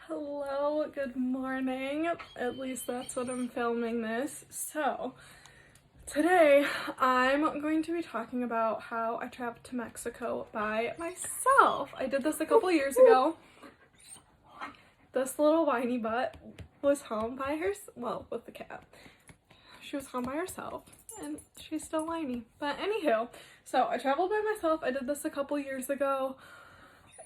Hello, good morning. At least that's what I'm filming this. So, today I'm going to be talking about how I traveled to Mexico by myself. I did this a couple years ago. This little whiny butt was home by herself, well, with the cat. She was home by herself, and she's still whiny. But anywho, so I traveled by myself. I did this a couple years ago.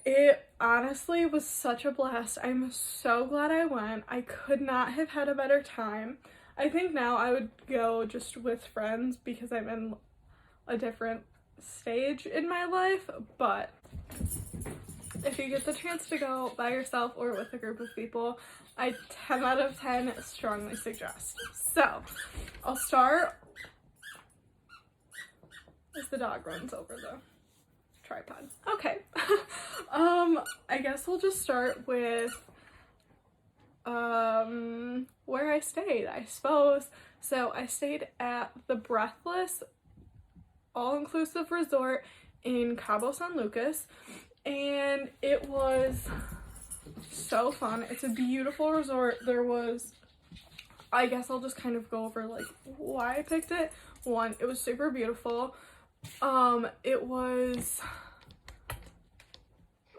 It honestly was such a blast. I'm so glad I went. I could not have had a better time. I think now I would go just with friends because I'm in a different stage in my life, but if you get the chance to go by yourself or with a group of people, I 10 out of 10 strongly suggest. So, I'll start as the dog runs over the tripod. Okay. I guess we'll just start with where I stayed, I suppose. So I stayed at the Breathless All Inclusive Resort in Cabo San Lucas, and it was so fun. It's a beautiful resort. I guess I'll just kind of go over like why I picked it. One, it was super beautiful. It was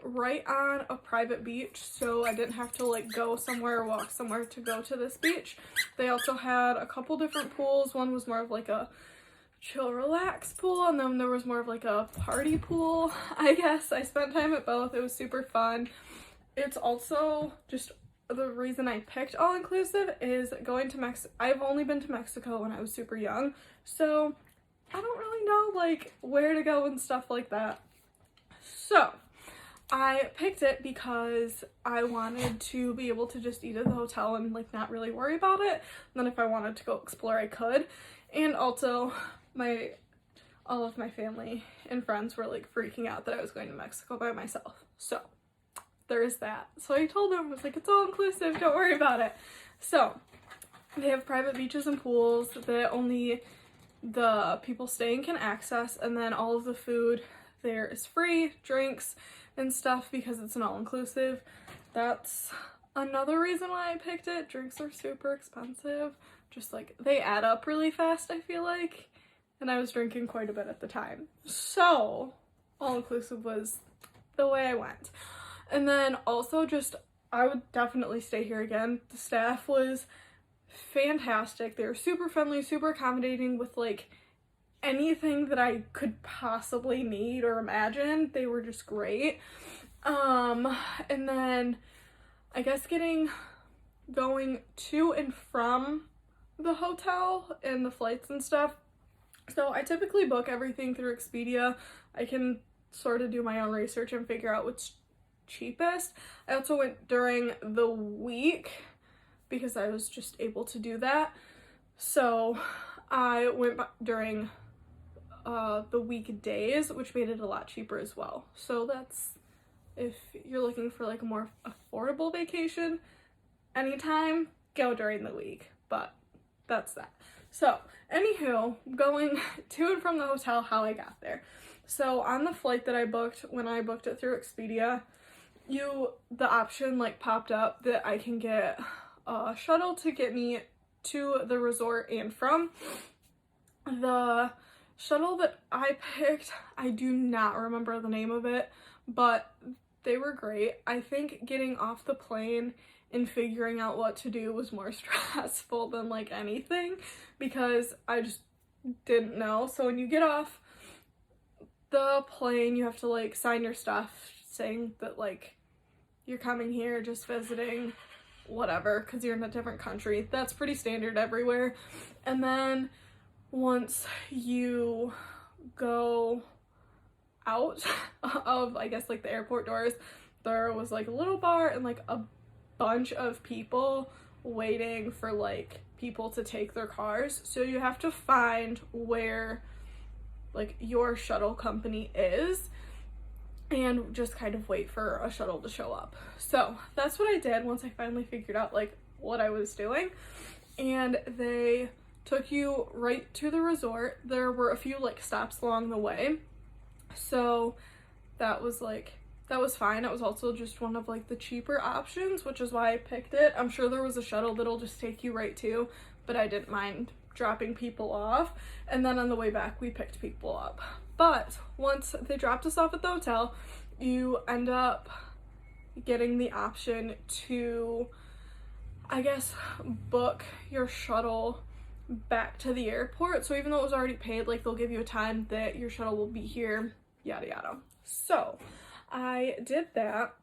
right on a private beach, so I didn't have to like go somewhere or walk somewhere to go to this beach. They also had a couple different pools. One was more of like a chill relax pool, and then there was more of like a party pool, I guess. I spent time at both. It was super fun. It's also just the reason I picked all-inclusive is going to Mexico. I've only been to Mexico when I was super young, so I don't really know like where to go and stuff like that. So I picked it because I wanted to be able to just eat at the hotel and like not really worry about it. And then if I wanted to go explore, I could. And also all of my family and friends were like freaking out that I was going to Mexico by myself. So there is that. So I told them, I was like, it's all inclusive, don't worry about it. So they have private beaches and pools that only the people staying can access, and then all of the food there is free, drinks and stuff, because it's an all-inclusive. That's another reason why I picked it. Drinks are super expensive, just like they add up really fast, I feel like, and I was drinking quite a bit at the time, so all-inclusive was the way I went. And then also just I would definitely stay here again. The staff was fantastic. They were super friendly, super accommodating with like anything that I could possibly need or imagine. They were just great. And then I guess going to and from the hotel and the flights and stuff. So I typically book everything through Expedia. I can sort of do my own research and figure out what's cheapest. I also went during the week because I was just able to do that. So I went during the weekdays, which made it a lot cheaper as well. So that's, if you're looking for like a more affordable vacation anytime, go during the week, but that's that. So anywho, going to and from the hotel, how I got there. So on the flight that I booked, when I booked it through Expedia, the option like popped up that I can get a shuttle to get me to the resort and from. The shuttle that I picked, I do not remember the name of it, but they were great. I think getting off the plane and figuring out what to do was more stressful than like anything, because I just didn't know. So when you get off the plane, you have to like sign your stuff saying that like you're coming here just visiting, whatever, because you're in a different country. That's pretty standard everywhere. And then once you go out of, I guess, like the airport doors, there was like a little bar and like a bunch of people waiting for like people to take their cars. So you have to find where like your shuttle company is and just kind of wait for a shuttle to show up. So that's what I did once I finally figured out like what I was doing. And they took you right to the resort. There were a few like stops along the way. So that was like that was fine. It was also just one of like the cheaper options, which is why I picked it. I'm sure there was a shuttle that'll just take you right to, but I didn't mind dropping people off. And then on the way back, we picked people up. But once they dropped us off at the hotel, you end up getting the option to, I guess, book your shuttle back to the airport. So even though it was already paid, like, they'll give you a time that your shuttle will be here, yada yada. So I did that,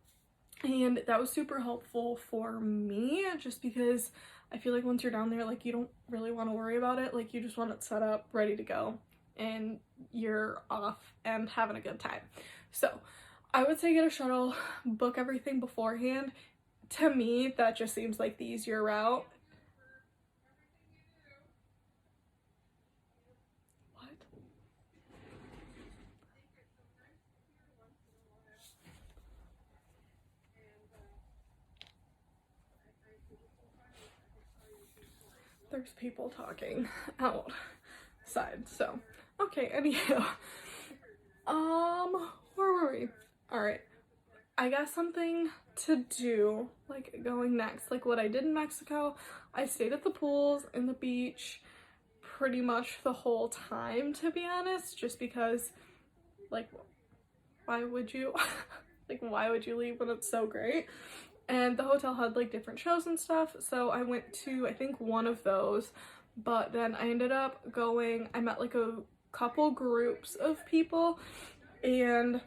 and that was super helpful for me, just because I feel like once you're down there, like, you don't really want to worry about it. Like, you just want it set up, ready to go, and you're off and having a good time. So I would say get a shuttle, book everything beforehand. To me, that just seems like the easier route. What? There's people talking outside, so okay, anywho. Where were we? Alright. I got something to do, like, going next. Like, what I did in Mexico, I stayed at the pools and the beach pretty much the whole time, to be honest, just because, like, why would you? Like, why would you leave when it's so great? And the hotel had, like, different shows and stuff, so I went to, I think, one of those, but then I ended up going, I met, like, a couple groups of people, and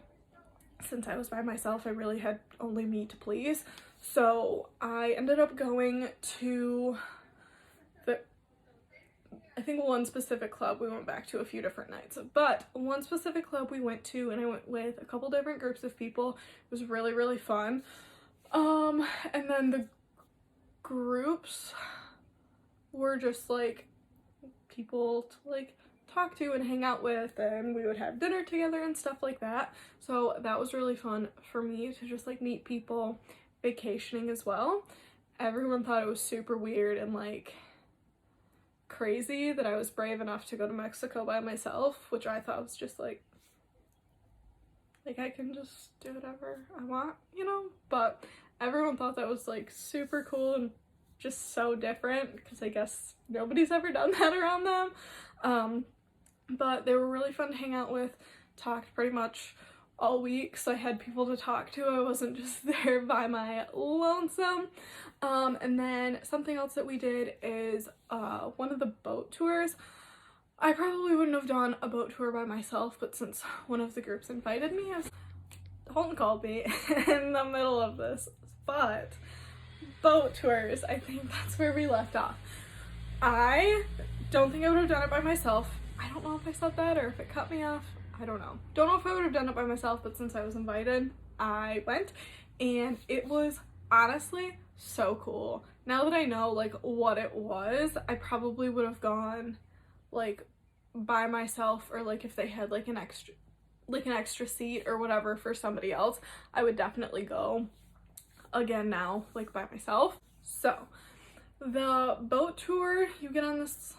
since I was by myself, I really had only me to please. So I ended up going to I think one specific club. We went back to a few different nights, but one specific club we went to, and I went with a couple different groups of people. It was really, really fun. And then the groups were just like people to like talk to and hang out with, and we would have dinner together and stuff like that. So that was really fun for me to just like meet people vacationing as well. Everyone thought it was super weird and like crazy that I was brave enough to go to Mexico by myself, which I thought was just like I can just do whatever I want, you know? But everyone thought that was like super cool and just so different, because I guess nobody's ever done that around them. But they were really fun to hang out with, talked pretty much all week, so I had people to talk to. I wasn't just there by my lonesome. And then something else that we did is one of the boat tours. I probably wouldn't have done a boat tour by myself, but since one of the groups invited me, Holton called me in the middle of this. But boat tours, I think that's where we left off. I don't think I would have done it by myself. I don't know if I said that or if it cut me off. I don't know. Don't know if I would have done it by myself, but since I was invited, I went, and it was honestly so cool. Now that I know like what it was, I probably would have gone like by myself, or like if they had like an extra seat or whatever for somebody else, I would definitely go again now, like by myself. So the boat tour, you get on this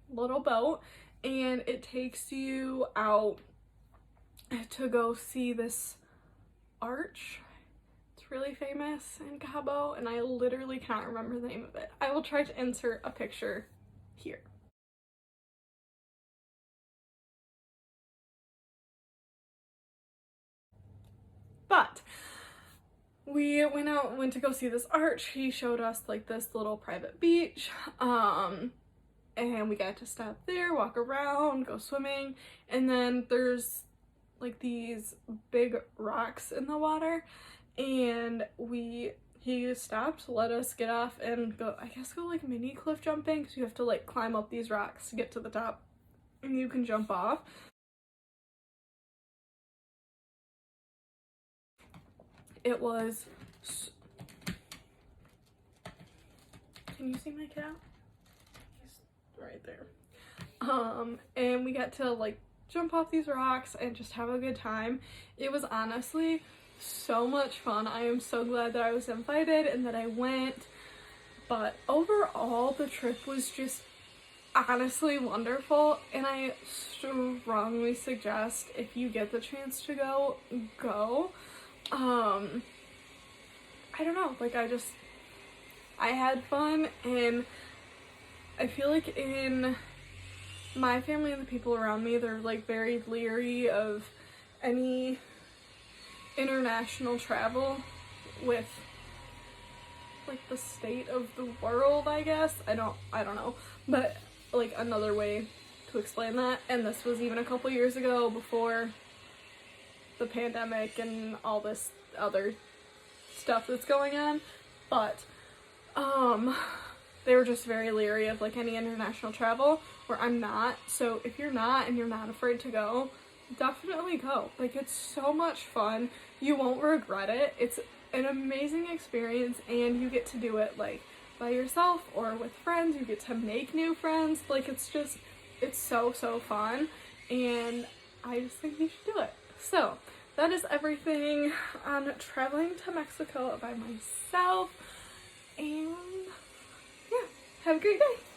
little boat and it takes you out to go see this arch. It's really famous in Cabo, and I literally cannot remember the name of it. I will try to insert a picture here. But we went to go see this arch. He showed us like this little private beach, and we got to stop there, walk around, go swimming, and then there's like these big rocks in the water, and he stopped, let us get off and go like mini cliff jumping, because you have to like climb up these rocks to get to the top and you can jump off. It was can you see my cat? He's right there. And we got to like jump off these rocks and just have a good time. It was honestly so much fun. I am so glad that I was invited and that I went. But overall, the trip was just honestly wonderful, and I strongly suggest if you get the chance to go. I don't know, like I had fun, and I feel like in my family and the people around me, they're like very leery of any international travel with like the state of the world, I guess. I don't know, but like another way to explain that, and this was even a couple years ago before the pandemic and all this other stuff that's going on, but they were just very leery of like any international travel, where I'm not. So if you're not and you're not afraid to go, definitely go. Like, it's so much fun. You won't regret it. It's an amazing experience, and you get to do it like by yourself or with friends. You get to make new friends. Like, it's so fun, and I just think you should do it. So that is everything on traveling to Mexico by myself, and yeah, have a great day.